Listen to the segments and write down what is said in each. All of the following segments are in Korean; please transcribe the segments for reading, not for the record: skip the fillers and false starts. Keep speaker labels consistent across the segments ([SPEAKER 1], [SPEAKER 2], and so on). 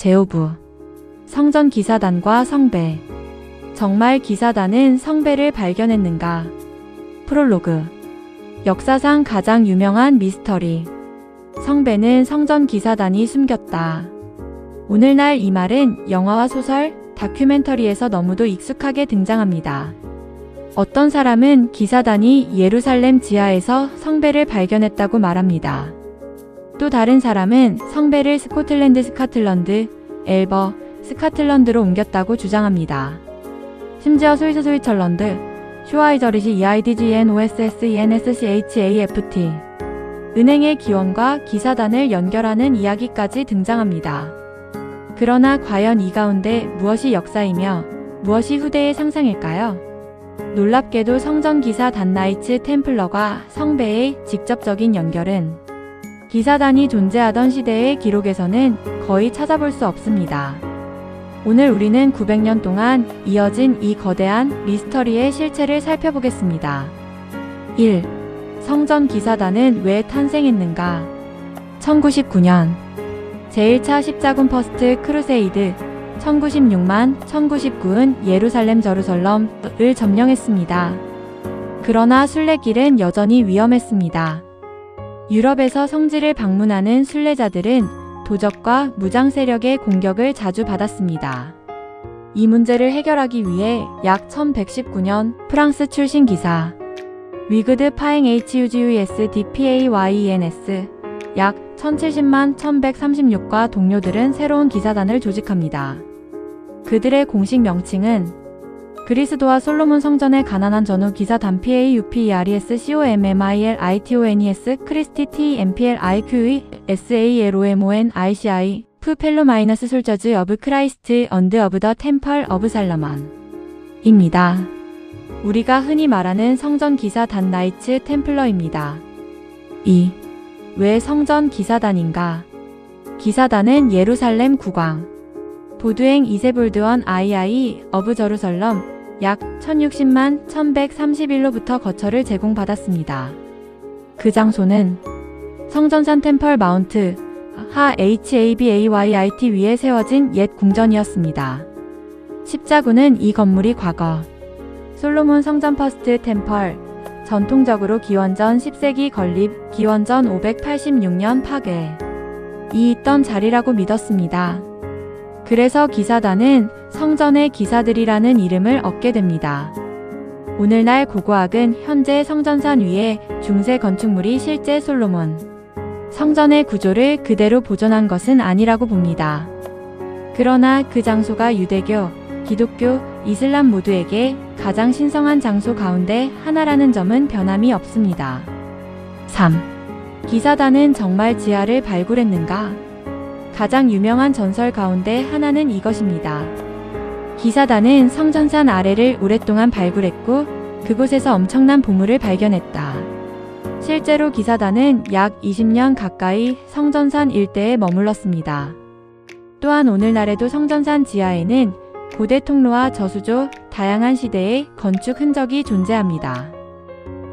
[SPEAKER 1] 제오부 성전 기사단과 성배. 정말 기사단은 성배를 발견했는가? 프롤로그 역사상 가장 유명한 미스터리. 성배는 성전 기사단이 숨겼다. 오늘날 이 말은 영화와 소설, 다큐멘터리에서 너무도 익숙하게 등장합니다. 어떤 사람은 기사단이 예루살렘 지하에서 성배를 발견했다고 말합니다. 또 다른 사람은 성배를 스코틀랜드, 엘버, 스카틀런드로 옮겼다고 주장합니다. 심지어 스위스철런드, 슈와이저리시 EIDGNOSSENSCHAFT 은행의 기원과 기사단을 연결하는 이야기까지 등장합니다. 그러나 과연 이 가운데 무엇이 역사이며 무엇이 후대의 상상일까요? 놀랍게도 성전 기사단 나이츠 템플러가 성배의 직접적인 연결은 기사단이 존재하던 시대의 기록에서는 거의 찾아볼 수 없습니다. 오늘 우리는 900년 동안 이어진 이 거대한 미스터리의 실체를 살펴보겠습니다. 1. 성전 기사단은 왜 탄생했는가? 1099년 제1차 십자군 퍼스트 크루세이드 1096만 1099은 예루살렘 저루설럼을 점령했습니다. 그러나 순례길은 여전히 위험했습니다. 유럽에서 성지를 방문하는 순례자들은 도적과 무장 세력의 공격을 자주 받았습니다. 이 문제를 해결하기 위해 약 1119년 프랑스 출신 기사 위그드 파행 HUGUS DPAYENS 약 1070만 1136과 동료들은 새로운 기사단을 조직합니다. 그들의 공식 명칭은 그리스도와 솔로몬 성전의 가난한 전후 기사단 PAUPERES COMMILITONES 크리스티 TMPLIQE SALOMON ICI 푸펠로 마이너스 솔저즈 어브 크라이스트 언드 어브 더 템펄 어브 살라만 입니다. 우리가 흔히 말하는 성전 기사단 나이츠 템플러입니다. 2. 왜 성전 기사단인가? 기사단은 예루살렘 국왕 보드행 이세볼드원 II 어브 저루설럼 약 1060만 1131로부터 거처를 제공받았습니다. 그 장소는 성전산 템펄 마운트 하 HABAYIT 위에 세워진 옛 궁전이었습니다. 십자군은 이 건물이 과거 솔로몬 성전 퍼스트 템펄 전통적으로 기원전 10세기 건립 기원전 586년 파괴 이 있던 자리라고 믿었습니다. 그래서 기사단은 성전의 기사들이라는 이름을 얻게 됩니다. 오늘날 고고학은 현재 성전산 위에 중세 건축물이 실제 솔로몬 성전의 구조를 그대로 보존한 것은 아니라고 봅니다. 그러나 그 장소가 유대교, 기독교, 이슬람 모두에게 가장 신성한 장소 가운데 하나라는 점은 변함이 없습니다. 3. 기사단은 정말 지하를 발굴했는가? 가장 유명한 전설 가운데 하나는 이것입니다. 기사단은 성전산 아래를 오랫동안 발굴했고 그곳에서 엄청난 보물을 발견했다. 실제로 기사단은 약 20년 가까이 성전산 일대에 머물렀습니다. 또한 오늘날에도 성전산 지하에는 고대 통로와 저수조, 다양한 시대의 건축 흔적이 존재합니다.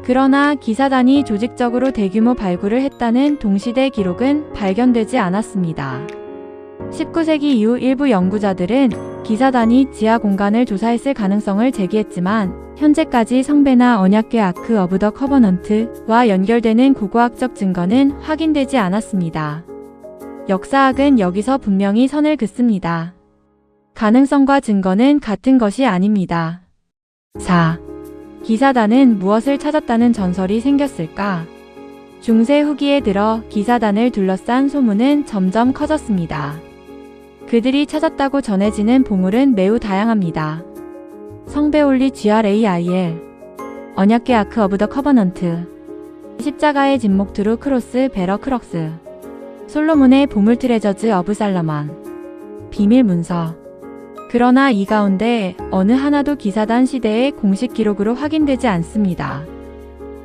[SPEAKER 1] 그러나 기사단이 조직적으로 대규모 발굴을 했다는 동시대 기록은 발견되지 않았습니다. 19세기 이후 일부 연구자들은 기사단이 지하 공간을 조사했을 가능성을 제기했지만 현재까지 성배나 언약궤 아크 오브 더 커버넌트와 연결되는 고고학적 증거는 확인되지 않았습니다. 역사학은 여기서 분명히 선을 긋습니다. 가능성과 증거는 같은 것이 아닙니다. 4. 기사단은 무엇을 찾았다는 전설이 생겼을까? 중세 후기에 들어 기사단을 둘러싼 소문은 점점 커졌습니다. 그들이 찾았다고 전해지는 보물은 매우 다양합니다. 성배올리 GRAIL 언약궤 아크 오브 더 커버넌트 십자가의 진목 트루 크로스 베러 크럭스 솔로몬의 보물 트레저즈 오브 살라만 비밀 문서 그러나 이 가운데 어느 하나도 기사단 시대의 공식 기록으로 확인되지 않습니다.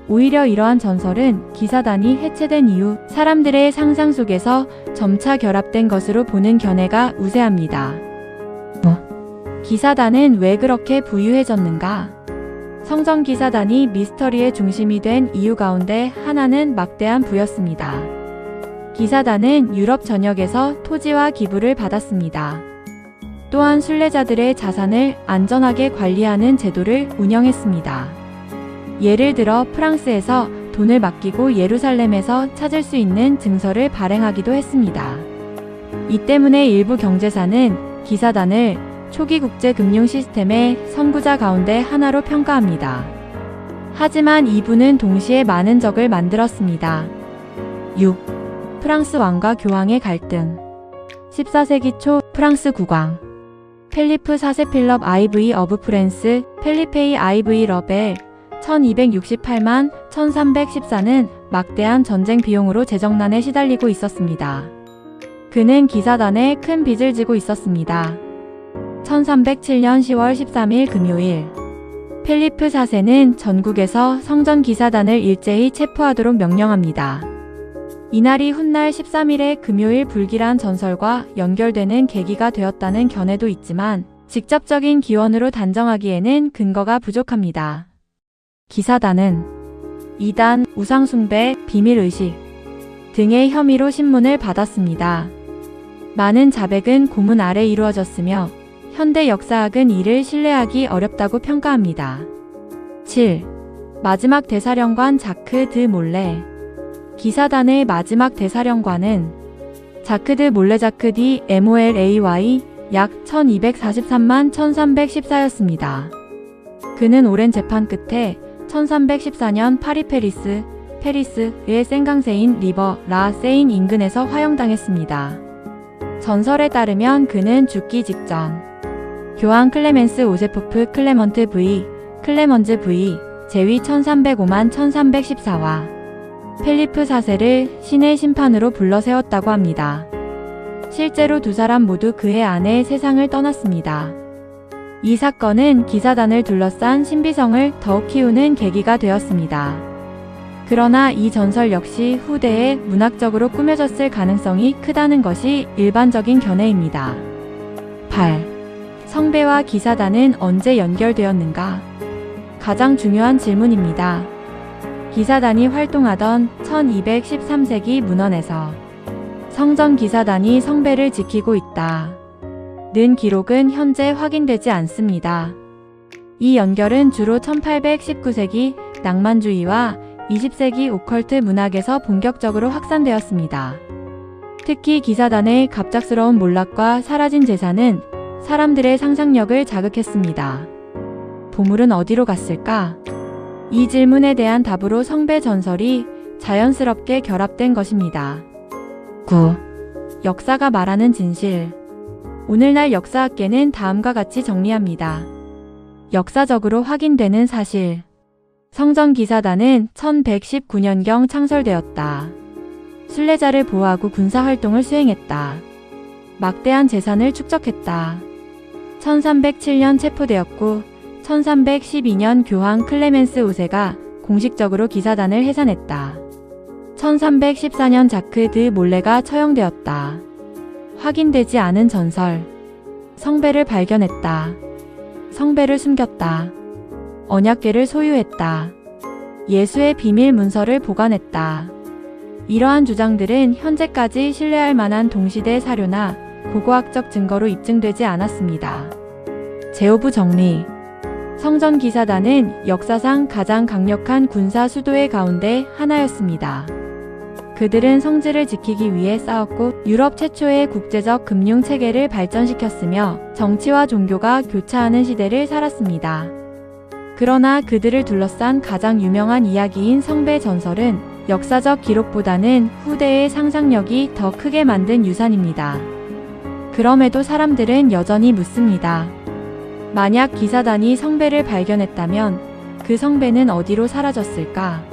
[SPEAKER 1] 오히려 이러한 전설은 기사단이 해체된 이후 사람들의 상상 속에서 점차 결합된 것으로 보는 견해가 우세합니다. 기사단은 왜 그렇게 부유해졌는가? 성전 기사단이 미스터리의 중심이 된 이유 가운데 하나는 막대한 부였습니다. 기사단은 유럽 전역에서 토지와 기부를 받았습니다. 또한 순례자들의 자산을 안전하게 관리하는 제도를 운영했습니다. 예를 들어 프랑스에서 돈을 맡기고 예루살렘에서 찾을 수 있는 증서를 발행하기도 했습니다. 이 때문에 일부 경제사는 기사단을 초기 국제 금융 시스템의 선구자 가운데 하나로 평가합니다. 하지만 이분은 동시에 많은 적을 만들었습니다. 6. 프랑스 왕과 교황의 갈등. 14세기 초 프랑스 국왕 펠리프 4세 필럽 IV 어브 프랜스 펠리페이 IV 러벨 1268만 1314는 막대한 전쟁 비용으로 재정난에 시달리고 있었습니다. 그는 기사단에 큰 빚을 지고 있었습니다. 1307년 10월 13일 금요일 펠리프 4세는 전국에서 성전 기사단을 일제히 체포하도록 명령합니다. 이날이 훗날 13일의 금요일 불길한 전설과 연결되는 계기가 되었다는 견해도 있지만 직접적인 기원으로 단정하기에는 근거가 부족합니다. 기사단은 이단, 우상숭배, 비밀의식 등의 혐의로 신문을 받았습니다. 많은 자백은 고문 아래 이루어졌으며 현대 역사학은 이를 신뢰하기 어렵다고 평가합니다. 7. 마지막 대사령관 자크 드 몰레 기사단의 마지막 대사령관은 자크 드 몰레 자크 디 MOLAY 약 1243만 1314였습니다. 그는 오랜 재판 끝에 1314년 파리 페리스의 생강세인 리버 라 세인 인근에서 화형당했습니다. 전설에 따르면 그는 죽기 직전 교황 클레멘스 오세프프 클레먼트 클레먼즈 V 제위 1305만 1314와 펠리프 4세를 신의 심판으로 불러 세웠다고 합니다. 실제로 두 사람 모두 그해 안에 세상을 떠났습니다. 이 사건은 기사단을 둘러싼 신비성을 더욱 키우는 계기가 되었습니다. 그러나 이 전설 역시 후대에 문학적으로 꾸며졌을 가능성이 크다는 것이 일반적인 견해입니다. 8. 성배와 기사단은 언제 연결되었는가? 가장 중요한 질문입니다. 기사단이 활동하던 1213세기 문헌에서 성전 기사단이 성배를 지키고 있다. 는 기록은 현재 확인되지 않습니다. 이 연결은 주로 1819세기 낭만주의와 20세기 오컬트 문학에서 본격적으로 확산되었습니다. 특히 기사단의 갑작스러운 몰락과 사라진 재산은 사람들의 상상력을 자극했습니다. 보물은 어디로 갔을까? 이 질문에 대한 답으로 성배 전설이 자연스럽게 결합된 것입니다. 9. 역사가 말하는 진실. 오늘날 역사학계는 다음과 같이 정리합니다. 역사적으로 확인되는 사실. 성전 기사단은 1119년경 창설되었다. 순례자를 보호하고 군사활동을 수행했다. 막대한 재산을 축적했다. 1307년 체포되었고 1312년 교황 클레멘스 5세가 공식적으로 기사단을 해산했다. 1314년 자크 드 몰레가 처형되었다. 확인되지 않은 전설. 성배를 발견했다. 성배를 숨겼다. 언약궤를 소유했다. 예수의 비밀 문서를 보관했다. 이러한 주장들은 현재까지 신뢰할 만한 동시대 사료나 고고학적 증거로 입증되지 않았습니다. 제오부 정리. 성전 기사단은 역사상 가장 강력한 군사 수도의 가운데 하나였습니다. 그들은 성지를 지키기 위해 싸웠고 유럽 최초의 국제적 금융 체계를 발전시켰으며 정치와 종교가 교차하는 시대를 살았습니다. 그러나 그들을 둘러싼 가장 유명한 이야기인 성배 전설은 역사적 기록보다는 후대의 상상력이 더 크게 만든 유산입니다. 그럼에도 사람들은 여전히 묻습니다. 만약 기사단이 성배를 발견했다면 그 성배는 어디로 사라졌을까?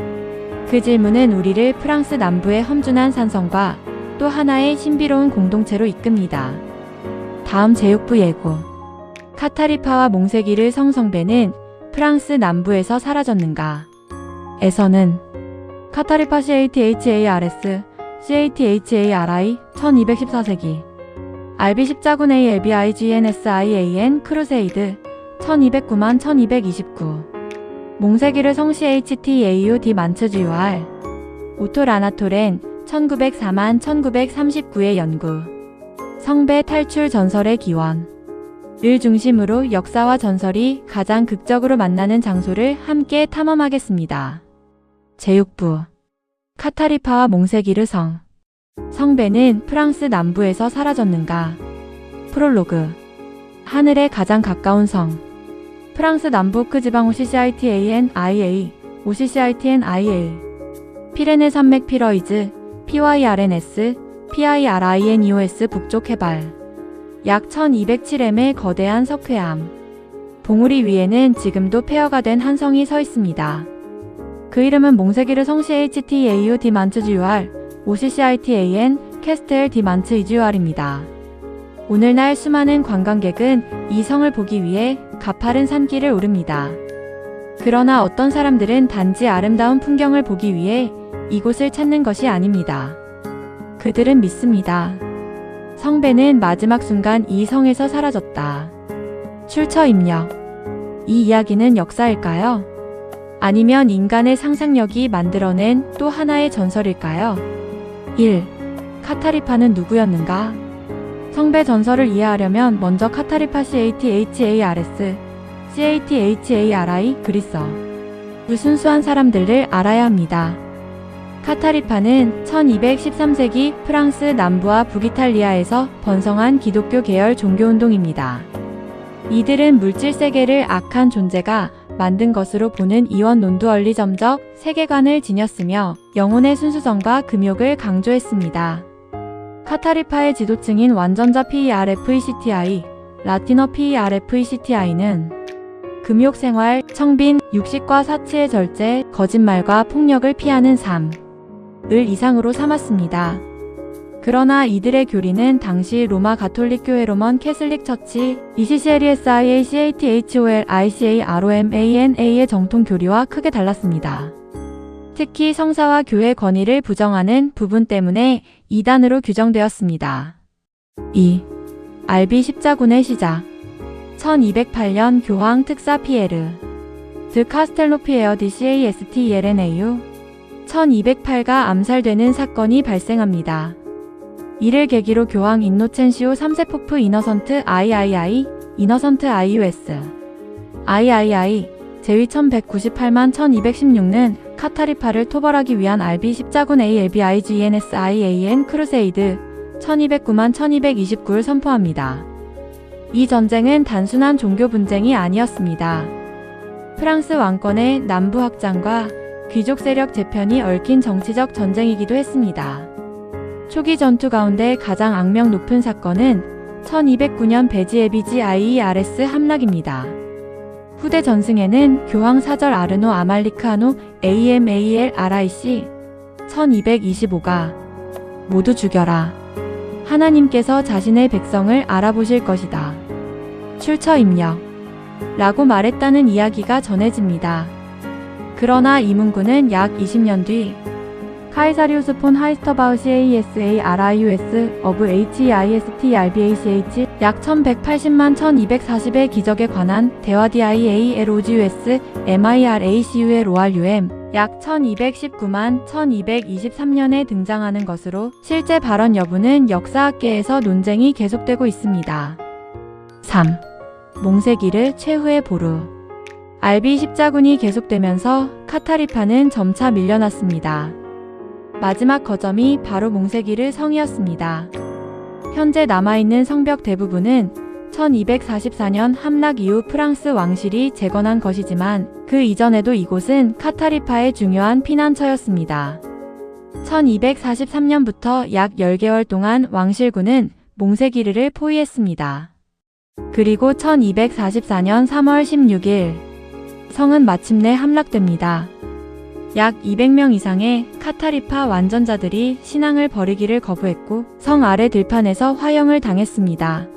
[SPEAKER 1] 그 질문은 우리를 프랑스 남부의 험준한 산성과 또 하나의 신비로운 공동체로 이끕니다. 다음 제6부 예고. 카타리파와 몽세기르 성성배는 프랑스 남부에서 사라졌는가? 에서는 카타리파 CATHARS, CATHARI 1214세기 RB 십자군 ALBIGNSIAN 크루세이드 1209만 1229 몽세기르 성 CHTAU D 만츠주R 오토 라나토렌 1904만 1939의 연구. 성배 탈출 전설의 기원. 을 중심으로 역사와 전설이 가장 극적으로 만나는 장소를 함께 탐험하겠습니다. 제6부. 카타리파와 몽세기르 성. 성배는 프랑스 남부에서 사라졌는가? 프롤로그. 하늘에 가장 가까운 성. 프랑스 남부 크지방 OCCITANIA, OCCITNIA. 피레네 산맥 피러이즈, PYRNS, PIRINEOS 북쪽 해발. 약 1207m의 거대한 석회암. 봉우리 위에는 지금도 폐허가 된 한 성이 서 있습니다. 그 이름은 몽세기르 성 CHTAU 디만츠주알, OCCITAN, 캐스텔 디만츠이주알입니다. 오늘날 수많은 관광객은 이 성을 보기 위해 가파른 산길을 오릅니다. 그러나 어떤 사람들은 단지 아름다운 풍경을 보기 위해 이곳을 찾는 것이 아닙니다. 그들은 믿습니다. 성배는 마지막 순간 이 성에서 사라졌다. 출처 입력. 이 이야기는 역사일까요? 아니면 인간의 상상력이 만들어낸 또 하나의 전설일까요? 1. 카타리파는 누구였는가? 성배 전설을 이해하려면 먼저 카타리파 CATHARI 그리스어 순수한 사람들을 알아야 합니다. 카타리파는 1213세기 프랑스 남부와 북이탈리아에서 번성한 기독교 계열 종교운동입니다. 이들은 물질 세계를 악한 존재가 만든 것으로 보는 이원 논두얼리점적 세계관을 지녔으며 영혼의 순수성과 금욕을 강조했습니다. 카타리파의 지도층인 완전자 PERFECTI, 라틴어 PERFECTI는 금욕생활, 청빈, 육식과 사치의 절제, 거짓말과 폭력을 피하는 삶을 이상으로 삼았습니다. 그러나 이들의 교리는 당시 로마 가톨릭 교회 로먼 캐슬릭 처치 ECCLESIACHOLICAROMANA의 정통 교리와 크게 달랐습니다. 특히 성사와 교회 권위를 부정하는 부분 때문에 이단으로 규정되었습니다. 2. 알비 십자군의 시작. 1208년 교황 특사 피에르 드 카스텔로피에어 DCASTELNAU 1208가 암살되는 사건이 발생합니다. 이를 계기로 교황 인노첸시오 3세 포프 이너선트 IUS 제위 1198만 1216는 카타리파를 토벌하기 위한 알비 십자군 ALBIGNSIAN 크루세이드 1209만 1229를 선포합니다. 이 전쟁은 단순한 종교 분쟁이 아니었습니다. 프랑스 왕권의 남부 확장과 귀족 세력 재편이 얽힌 정치적 전쟁이기도 했습니다. 초기 전투 가운데 가장 악명 높은 사건은 1209년 베지에비지 IERS 함락입니다. 후대 전승에는 교황 사절 아르노 아말리크아노 AMALRIC 1225가 모두 죽여라. 하나님께서 자신의 백성을 알아보실 것이다. 출처 입력. 라고 말했다는 이야기가 전해집니다. 그러나 이 문구는 약 20년 뒤 카이사리우스 폰 하이스터바우 CASARIUS of HEISTRBACH 약 1180만 1240의 기적에 관한 대화 DIALOGUS MIRACU의 로알UM 약 1219만 1223년에 등장하는 것으로 실제 발언 여부는 역사학계에서 논쟁이 계속되고 있습니다. 3. 몽세기르 최후의 보루. 알비 십자군이 계속되면서 카타리파는 점차 밀려났습니다. 마지막 거점이 바로 몽세기르 성이었습니다. 현재 남아있는 성벽 대부분은 1244년 함락 이후 프랑스 왕실이 재건한 것이지만 그 이전에도 이곳은 카타리파의 중요한 피난처였습니다. 1243년부터 약 10개월 동안 왕실군은 몽세기르를 포위했습니다. 그리고 1244년 3월 16일 성은 마침내 함락됩니다. 약 200명 이상의 카타리파 완전자들이 신앙을 버리기를 거부했고 성 아래 들판에서 화형을 당했습니다.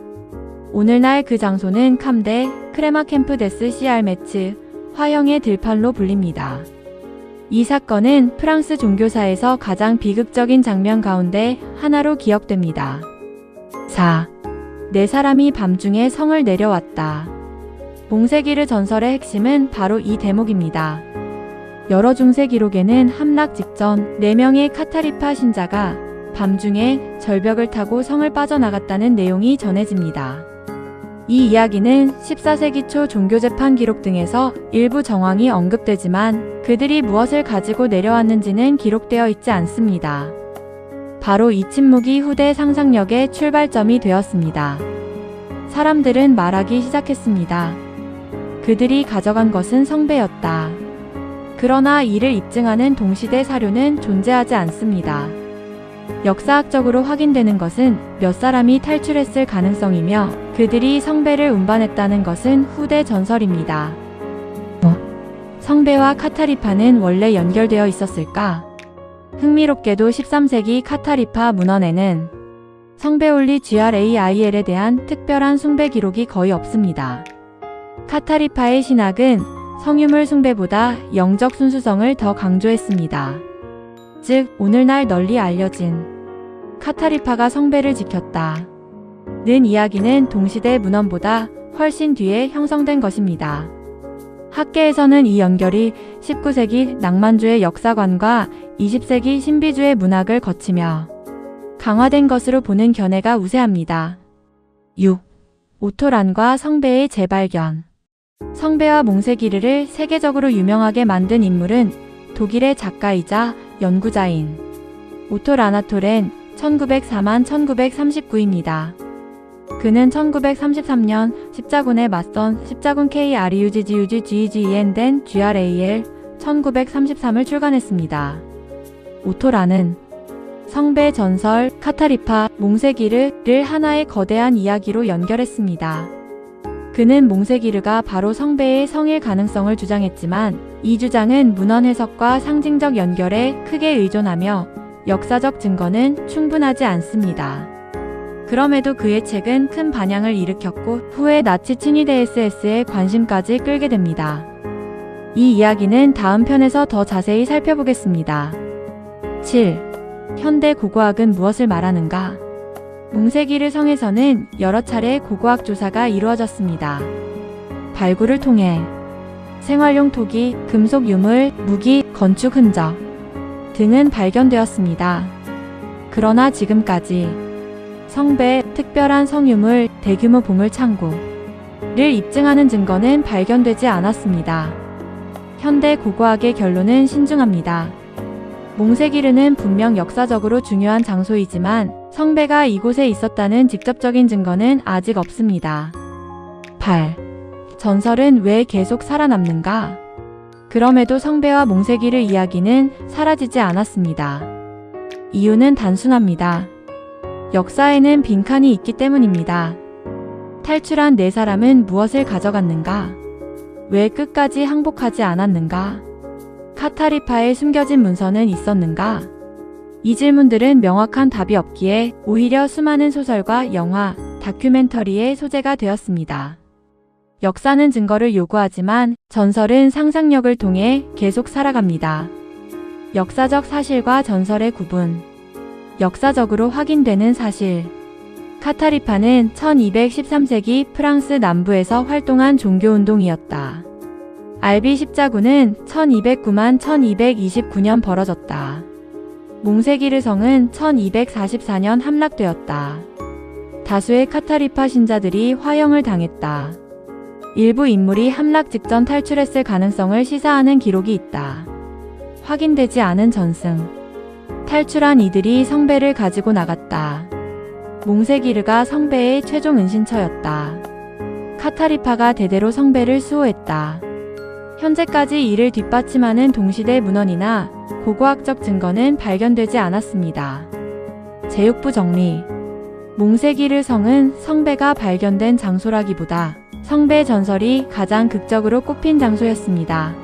[SPEAKER 1] 오늘날 그 장소는 캄데 크레마 캠프 데스 시알메츠 화형의 들판로 불립니다. 이 사건은 프랑스 종교사에서 가장 비극적인 장면 가운데 하나로 기억됩니다. 4. 네 사람이 밤중에 성을 내려왔다. 몽세기르 전설의 핵심은 바로 이 대목입니다. 여러 중세 기록에는 함락 직전 4명의 카타리파 신자가 밤중에 절벽을 타고 성을 빠져나갔다는 내용이 전해집니다. 이 이야기는 14세기 초 종교재판 기록 등에서 일부 정황이 언급되지만 그들이 무엇을 가지고 내려왔는지는 기록되어 있지 않습니다. 바로 이 침묵이 후대 상상력의 출발점이 되었습니다. 사람들은 말하기 시작했습니다. 그들이 가져간 것은 성배였다. 그러나 이를 입증하는 동시대 사료는 존재하지 않습니다. 역사학적으로 확인되는 것은 몇 사람이 탈출했을 가능성이며 그들이 성배를 운반했다는 것은 후대 전설입니다. 성배와 카타리파는 원래 연결되어 있었을까? 흥미롭게도 13세기 카타리파 문헌에는 성배올리 GRAIL에 대한 특별한 숭배 기록이 거의 없습니다. 카타리파의 신학은 성유물 숭배보다 영적 순수성을 더 강조했습니다. 즉, 오늘날 널리 알려진 카타리파가 성배를 지켰다 는 이야기는 동시대 문헌보다 훨씬 뒤에 형성된 것입니다. 학계에서는 이 연결이 19세기 낭만주의 역사관과 20세기 신비주의 문학을 거치며 강화된 것으로 보는 견해가 우세합니다. 6. 오토란과 성배의 재발견. 성배와 몽세기르를 세계적으로 유명하게 만든 인물은 독일의 작가이자 연구자인 오토 라나토렌 1904-1939입니다. 그는 1933년 십자군에 맞선 십자군 KRUGGUGGEN된 GRAL 1933을 출간했습니다. 오토라는 성배 전설, 카타리파, 몽세기르를 하나의 거대한 이야기로 연결했습니다. 그는 몽세기르가 바로 성배의 성일 가능성을 주장했지만 이 주장은 문헌 해석과 상징적 연결에 크게 의존하며 역사적 증거는 충분하지 않습니다. 그럼에도 그의 책은 큰 반향을 일으켰고 후에 나치 츠니데SS의 관심까지 끌게 됩니다. 이 이야기는 다음 편에서 더 자세히 살펴보겠습니다. 7. 현대 고고학은 무엇을 말하는가? 몽세기르 성에서는 여러 차례 고고학 조사가 이루어졌습니다. 발굴을 통해 생활용 토기, 금속 유물, 무기, 건축 흔적 등은 발견되었습니다. 그러나 지금까지 성배, 특별한 성유물, 대규모 보물 창고를 입증하는 증거는 발견되지 않았습니다. 현대 고고학의 결론은 신중합니다. 몽세기르는 분명 역사적으로 중요한 장소이지만 성배가 이곳에 있었다는 직접적인 증거는 아직 없습니다. 8. 전설은 왜 계속 살아남는가? 그럼에도 성배와 몽세기르 이야기는 사라지지 않았습니다. 이유는 단순합니다. 역사에는 빈칸이 있기 때문입니다. 탈출한 4사람은 무엇을 가져갔는가? 왜 끝까지 항복하지 않았는가? 카타리파에 숨겨진 문서는 있었는가? 이 질문들은 명확한 답이 없기에 오히려 수많은 소설과 영화, 다큐멘터리의 소재가 되었습니다. 역사는 증거를 요구하지만 전설은 상상력을 통해 계속 살아갑니다. 역사적 사실과 전설의 구분. 역사적으로 확인되는 사실. 카타리파는 1213세기 프랑스 남부에서 활동한 종교운동이었다. 알비 십자군은 1209만 1229년 벌어졌다. 몽세기르 성은 1244년 함락되었다. 다수의 카타리파 신자들이 화형을 당했다. 일부 인물이 함락 직전 탈출했을 가능성을 시사하는 기록이 있다. 확인되지 않은 전승. 탈출한 이들이 성배를 가지고 나갔다. 몽세기르가 성배의 최종 은신처였다. 카타리파가 대대로 성배를 수호했다. 현재까지 이를 뒷받침하는 동시대 문헌이나 고고학적 증거는 발견되지 않았습니다. 제육부 정리. 몽세기르 성은 성배가 발견된 장소라기보다 성배 전설이 가장 극적으로 꼽힌 장소였습니다.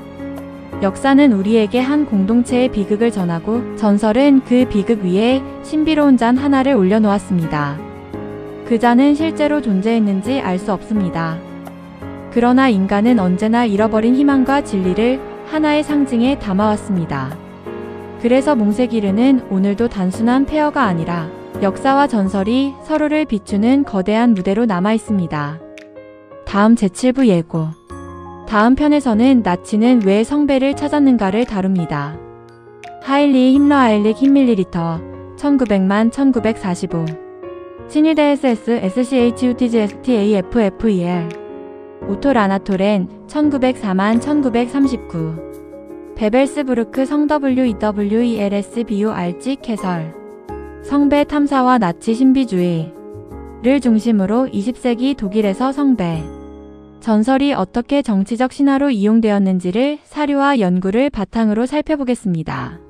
[SPEAKER 1] 역사는 우리에게 한 공동체의 비극을 전하고 전설은 그 비극 위에 신비로운 잔 하나를 올려놓았습니다. 그 잔은 실제로 존재했는지 알 수 없습니다. 그러나 인간은 언제나 잃어버린 희망과 진리를 하나의 상징에 담아왔습니다. 그래서 몽세기르는 오늘도 단순한 폐허가 아니라 역사와 전설이 서로를 비추는 거대한 무대로 남아있습니다. 다음 제7부 예고. 다음 편에서는 나치는 왜 성배를 찾았는가를 다룹니다. 하일리 힘러 아일릭 힘밀리리터 1900만 1945 친일대 SS SCHUTG STAFFEL 오토라나토렌 1904만 1939 베벨스부르크 성 WEWELSBUR 해설 성배 탐사와 나치 신비주의를 중심으로 20세기 독일에서 성배 전설이 어떻게 정치적 신화로 이용되었는지를 사료와 연구를 바탕으로 살펴보겠습니다.